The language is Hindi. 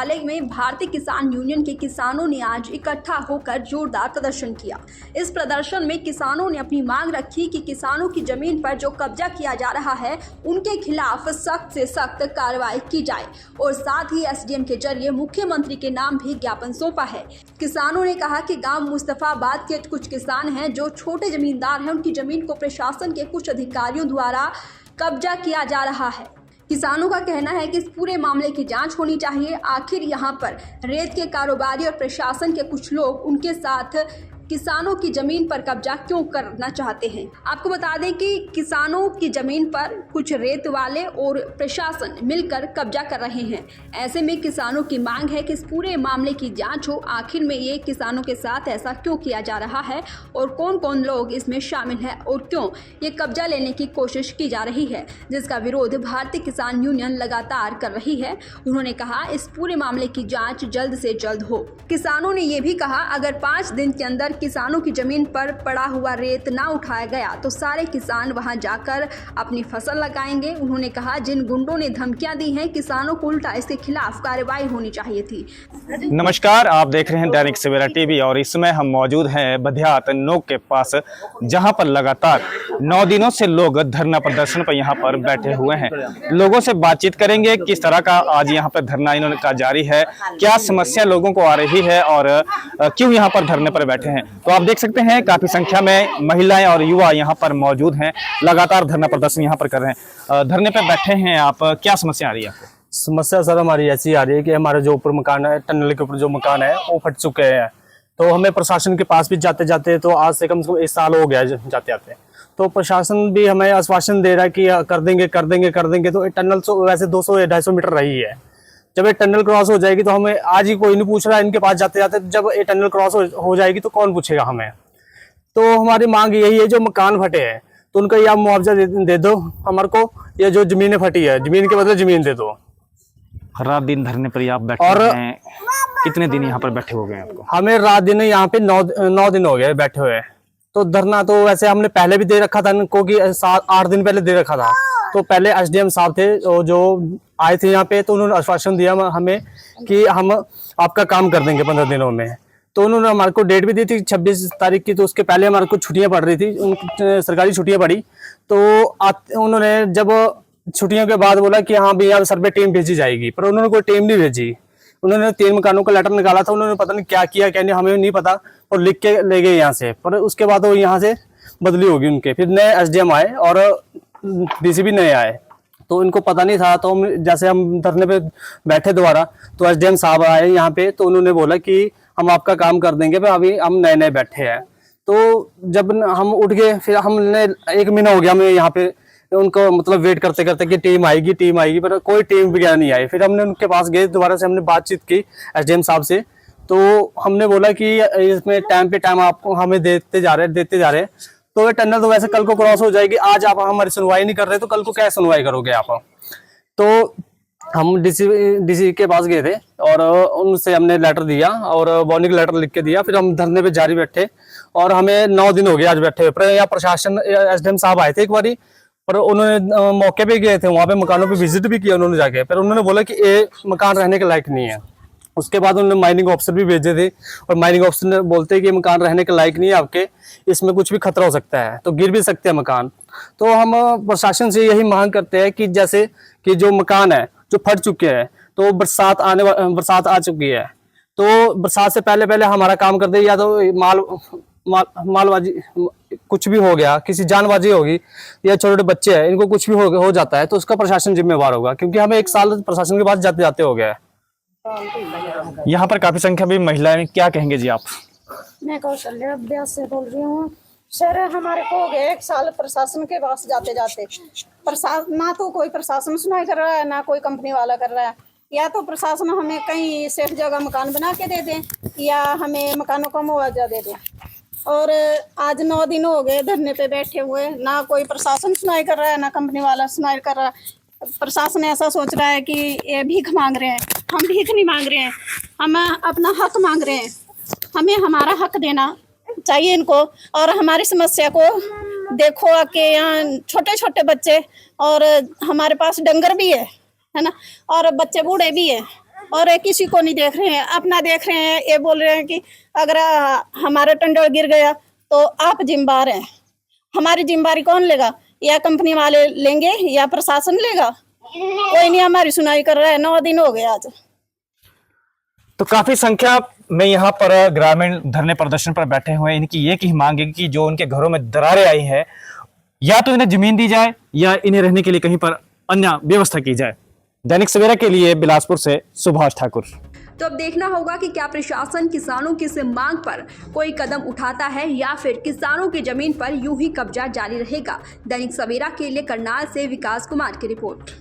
सचिवालय में भारतीय किसान यूनियन के किसानों ने आज इकट्ठा होकर जोरदार प्रदर्शन किया। इस प्रदर्शन में किसानों ने अपनी मांग रखी कि किसानों की जमीन पर जो कब्जा किया जा रहा है उनके खिलाफ सख्त से सख्त कार्रवाई की जाए और साथ ही एसडीएम के जरिए मुख्यमंत्री के नाम भी ज्ञापन सौंपा है। किसानों ने कहा कि गांव मुस्तफाबाद के कुछ किसान हैं जो छोटे जमींदार हैं, उनकी जमीन को प्रशासन के कुछ अधिकारियों द्वारा कब्जा किया जा रहा है। किसानों का कहना है कि इस पूरे मामले की जांच होनी चाहिए। आखिर यहां पर रेत के कारोबारी और प्रशासन के कुछ लोग उनके साथ किसानों की जमीन पर कब्जा क्यों करना चाहते हैं। आपको बता दें कि किसानों की जमीन पर कुछ रेत वाले और प्रशासन मिलकर कब्जा कर रहे हैं। ऐसे में किसानों की मांग है कि इस पूरे मामले की जांच हो। आखिर में ये किसानों के साथ ऐसा क्यों किया जा रहा है और कौन कौन लोग इसमें शामिल हैं और क्यों ये कब्जा लेने की कोशिश की जा रही है, जिसका विरोध भारतीय किसान यूनियन लगातार कर रही है। उन्होंने कहा इस पूरे मामले की जाँच जल्द से जल्द हो। किसानों ने ये भी कहा अगर 5 दिन के अंदर किसानों की जमीन पर पड़ा हुआ रेत ना उठाया गया तो सारे किसान वहां जाकर अपनी फसल लगाएंगे। उन्होंने कहा जिन गुंडों ने धमकियां दी हैं किसानों को उल्टा इसके खिलाफ कार्रवाई होनी चाहिए थी। नमस्कार, आप देख रहे हैं दैनिक सवेरा टीवी और इसमें हम मौजूद हैं बधियात नोक के पास, जहां पर लगातार 9 दिनों से लोग धरना प्रदर्शन पर यहां पर बैठे हुए हैं। लोगों से बातचीत करेंगे किस तरह का आज यहां पर धरना इन्होंने का जारी है, क्या समस्या लोगों को आ रही है और क्यों यहां पर धरने पर बैठे हैं। तो आप देख सकते हैं काफी संख्या में महिलाएं और युवा यहां पर मौजूद हैं, लगातार धरना प्रदर्शन यहां पर कर रहे हैं। धरने पर बैठे हैं आप, क्या समस्या आ रही है आपको? समस्या सर हमारी ऐसी आ रही है कि हमारे जो ऊपर मकान है, टनल के ऊपर जो मकान है वो फट चुके हैं। तो हमें प्रशासन के पास भी जाते जाते तो आज से कम 1 साल हो गया जाते जाते। तो प्रशासन भी हमें आश्वासन दे रहा है कि कर देंगे कर देंगे कर देंगे। तो टनल वैसे 200-250 मीटर रही है। जब ये टनल क्रॉस हो जाएगी तो हमें आज ही कोई नहीं पूछ रहा है इनके पास जाते जाते। जब ये टनल क्रॉस हो जाएगी तो कौन पूछेगा हमें। तो हमारी मांग यही है, जो मकान फटे हैं तो उनका या मुआवजा दे दो हमारे को, या जो जमीनें फटी है जमीन के बदले जमीन दे दो। रात दिन धरने पर आप बैठे और हैं, कितने दिन यहाँ पर बैठे हो गए आपको? हमें रात दिन यहाँ पे 9 दिन हो गए बैठे हुए। तो धरना तो वैसे हमने पहले भी दे रखा था इनको कि 7-8 दिन पहले दे रखा था। तो पहले एसडीएम साहब थे जो आए थे यहाँ पे, तो उन्होंने आश्वासन दिया हमें कि हम आपका काम कर देंगे 15 दिनों में। तो उन्होंने हमारे को डेट भी दी थी 26 तारीख की। तो उसके पहले हमारे को छुट्टियां पड़ रही थी, सरकारी छुट्टियां पड़ी। तो उन्होंने जब छुट्टियों के बाद बोला कि हाँ भैया सर पे टीम भेजी जाएगी, पर उन्होंने कोई टीम नहीं भेजी। उन्होंने 3 मकानों का लेटर निकाला था, उन्होंने पता नहीं क्या किया क्या नहीं, हमें नहीं पता, और लिख के ले गए यहाँ से। पर उसके बाद वो यहाँ से बदली होगी उनके, फिर नए एसडीएम आए और डीसी भी नए आए। तो इनको पता नहीं था। तो जैसे हम धरने पे बैठे दोबारा, तो एसडीएम साहब आए यहाँ पे, तो उन्होंने बोला कि हम आपका काम कर देंगे, पर अभी हम नए नए बैठे हैं। तो जब हम उठ गए, फिर हमने 1 महीना हो गया हमें यहाँ पे उनको मतलब वेट करते करते कि टीम आएगी, पर कोई टीम वगैरह नहीं आई। फिर हमने उनके पास गए, दोबारा से हमने बातचीत की एसडीएम साहब से। तो हमने बोला कि इसमें टाइम पे टाइम आप हमें देते जा रहे। तो ये टनल तो वैसे कल को क्रॉस हो जाएगी, आज आप हमारी सुनवाई नहीं कर रहे तो कल को क्या सुनवाई करोगे आप। तो हम डीसी के पास गए थे और उनसे हमने लेटर दिया और वार्निंग लेटर लिख के दिया। फिर हम धरने पे जारी बैठे और हमें 9 दिन हो गए आज बैठे हुए। यहाँ प्रशासन एसडीएम साहब आए थे एक बारी, पर उन्होंने मौके पे गए थे, वहाँ पे मकानों पे विजिट भी किया उन्होंने जाके। पर उन्होंने बोला कि ये मकान रहने के लायक नहीं है। उसके बाद उन्होंने माइनिंग ऑफिसर भी भेजे थे और माइनिंग ऑफिसर ने बोलते कि मकान रहने के लायक नहीं है आपके, इसमें कुछ भी खतरा हो सकता है, तो गिर भी सकते हैं मकान। तो हम प्रशासन से यही मांग करते हैं कि जैसे कि जो मकान है जो फट चुके हैं, तो बरसात आ चुकी है, तो बरसात से पहले पहले हमारा काम कर दे। या तो मालबाजी कुछ भी हो गया, किसी जानबाजी होगी, या छोटे छोटे बच्चे हैं इनको कुछ भी हो जाता है, तो उसका प्रशासन जिम्मेवार होगा, क्योंकि हमें 1 साल प्रशासन के पास जाते जाते हो गया है। यहाँ पर काफी संख्या में महिलाएं, क्या कहेंगे जी आप? मैं कौशल्या अभ्यास से बोल रही हूँ सर। हमारे को हो गया 1 साल प्रशासन के पास जाते जाते। ना तो कोई प्रशासन सुनाई कर रहा है, ना कोई कंपनी वाला कर रहा है। या तो प्रशासन हमें कहीं सेफ जगह मकान बना के दे दें, या हमें मकानों का मुआवजा दे दें। और आज 9 दिन हो गए धरने पे बैठे हुए, ना कोई प्रशासन सुनाई कर रहा है, ना कंपनी वाला सुनाई कर रहा है। प्रशासन ऐसा सोच रहा है कि ये भीख मांग रहे हैं। हम भीख नहीं मांग रहे हैं, हम अपना हक मांग रहे हैं। हमें हमारा हक देना चाहिए इनको। और हमारी समस्या को देखो आके, यहाँ छोटे छोटे बच्चे और हमारे पास डंगर भी है ना, और बच्चे बूढ़े भी है, और ये किसी को नहीं देख रहे हैं, अपना देख रहे हैं। ये बोल रहे हैं कि अगर हमारा टेंडर गिर गया तो आप जिम्मेदार हैं। हमारी जिम्मेदारी कौन लेगा? या कंपनी वाले लेंगे या प्रशासन लेगा? कोई नहीं हमारी सुनाई कर रहा है। 9 दिन हो गए आज। तो काफी संख्या में यहाँ पर ग्रामीण धरने प्रदर्शन पर बैठे हुए हैं। इनकी ये की मांग है कि जो उनके घरों में दरारें आई है, या तो इन्हें जमीन दी जाए या इन्हें रहने के लिए कहीं पर अन्य व्यवस्था की जाए। दैनिक सवेरा के लिए बिलासपुर से सुभाष ठाकुर। तो अब देखना होगा कि क्या प्रशासन किसानों की इस मांग पर कोई कदम उठाता है या फिर किसानों की जमीन पर यूं ही कब्जा जारी रहेगा। दैनिक सवेरा के लिए करनाल से विकास कुमार की रिपोर्ट।